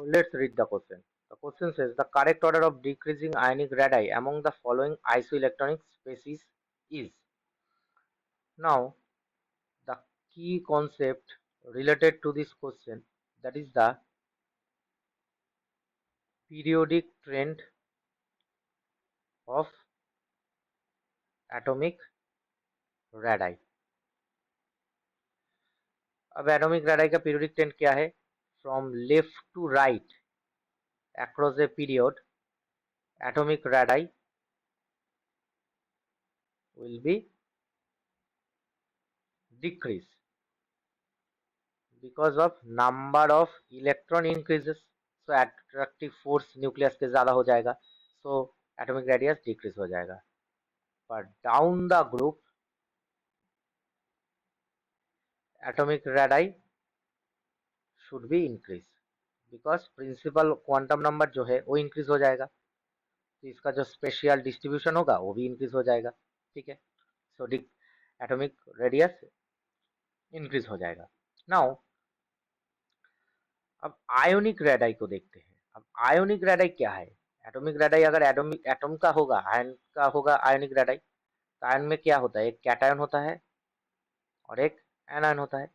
Let's read the question. The question says the correct order of decreasing ionic radii among the following isoelectronic species is. Now, the key concept related to this question, that is the periodic trend of atomic radii. अब atomic radii का periodic trend क्या है? From left to right across a period, atomic radii will be decrease because of number of electron increases. So attractive force nucleus के ज्यादा हो जाएगा, so atomic radius decrease हो जाएगा. पर down the group atomic radii should be increase because principal quantum number जो है वो इंक्रीज हो जाएगा, तो इसका जो स्पेशल डिस्ट्रीब्यूशन होगा वो भी इंक्रीज हो जाएगा. ठीक है, सो एटॉमिक रेडियस इंक्रीज हो जाएगा. नाउ अब आयोनिक रेडाई को देखते हैं. अब आयोनिक रेडाई क्या है? एटॉमिक रेडाई अगर एटम का होगा, आयन का होगा आयोनिक रेडाई, तो आयन में क्या होता है? एक कैटायन होता है और एक एनायन होता है.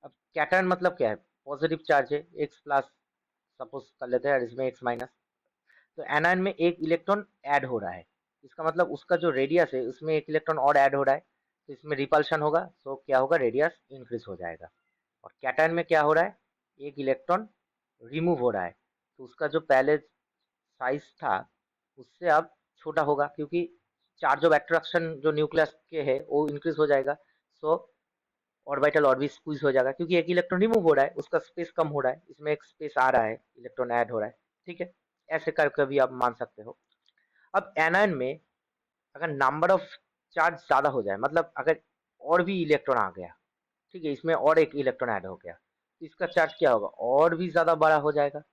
अब कैटायन मतलब क्या है? पॉजिटिव चार्ज है, एक्स प्लस सपोज कर लेते हैं, इसमें एक्स माइनस. तो एनायन में एक इलेक्ट्रॉन ऐड हो रहा है, इसका मतलब उसका जो रेडियस है उसमें एक इलेक्ट्रॉन और ऐड हो रहा है, तो इसमें रिपल्शन होगा, सो क्या होगा? रेडियस इंक्रीज हो जाएगा. और कैटायन में क्या हो रहा है? एक इलेक्ट्रॉन रिमूव हो रहा है, तो उसका जो पहले साइज था उससे अब छोटा होगा, क्योंकि चार्ज ऑफ एट्रैक्शन जो न्यूक्लियस के है वो इंक्रीज हो जाएगा. सो ऑर्बिटल और भी स्क्वीज हो जाएगा, क्योंकि एक इलेक्ट्रॉन रिमूव हो रहा है, उसका स्पेस कम हो रहा है, इसमें एक स्पेस आ रहा है, इलेक्ट्रॉन ऐड हो रहा है. ठीक है, ऐसे करके भी आप मान सकते हो. अब एनायन में अगर नंबर ऑफ चार्ज ज्यादा हो जाए, मतलब अगर और भी इलेक्ट्रॉन आ गया, ठीक है, इसमें और एक इलेक्ट्रॉन ऐड हो गया, तो इसका चार्ज क्या होगा? और भी ज्यादा बड़ा हो जाएगा.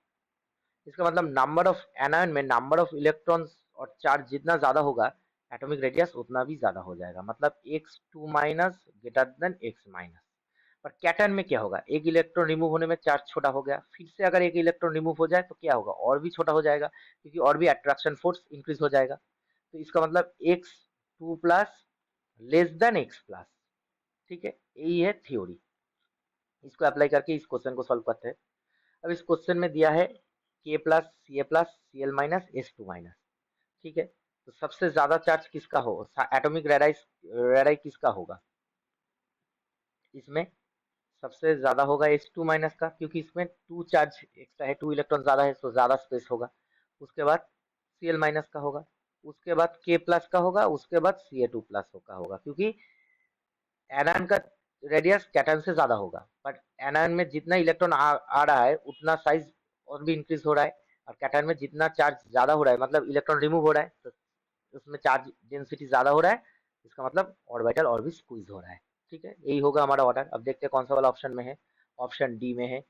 इसका मतलब नंबर ऑफ एनायन में नंबर ऑफ इलेक्ट्रॉन्स और चार्ज जितना ज्यादा होगा, एटॉमिक रेडियस उतना भी ज्यादा हो जाएगा, मतलब X two minus greater than X minus. पर कैटायन में क्या होगा? एक इलेक्ट्रॉन रिमूव होने में चार्ज छोटा हो गया, फिर से अगर एक इलेक्ट्रॉन रिमूव हो जाए तो क्या होगा? और भी छोटा हो जाएगा, क्योंकि और भी अट्रैक्शन फोर्स इंक्रीज हो जाएगा. तो इसका मतलब X two plus less than x plus. ठीक है, यही है थ्योरी. इसको अप्लाई करके इस क्वेश्चन को सॉल्व करते हैं. अब इस क्वेश्चन में दिया है K plus C L minus S two minus. ठीक है, तो सबसे ज्यादा चार्ज किसका हो? एटॉमिक रेडाई किसका होगा? इसमें सबसे ज्यादा होगा एस टू माइनस का, क्योंकि इसमें टू चार्ज एक्स्ट्रा है, टू इलेक्ट्रॉन ज्यादा है, तो ज्यादा स्पेस होगा. उसके बाद सी एल माइनस का होगा, उसके बाद के प्लस का होगा, उसके बाद सी ए टू प्लस का होगा, क्योंकि एनायन का रेडियस कैटायन से ज्यादा होगा, बट एनायन में जितना इलेक्ट्रॉन आ रहा है उतना साइज और भी इंक्रीज हो रहा है, और कैटायन में जितना चार्ज ज्यादा हो रहा है, मतलब इलेक्ट्रॉन रिमूव हो रहा है, तो उसमें चार्ज डेंसिटी ज्यादा हो रहा है, इसका मतलब ऑर्बिटल और भी स्क्वीज हो रहा है. ठीक है, यही होगा हमारा ऑर्डर. अब देखते हैं कौन सा वाला ऑप्शन में है. ऑप्शन डी में है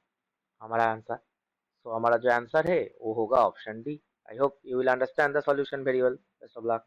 हमारा आंसर. सो हमारा जो आंसर है वो होगा option D. I hope you will understand the solution very well. Best of luck.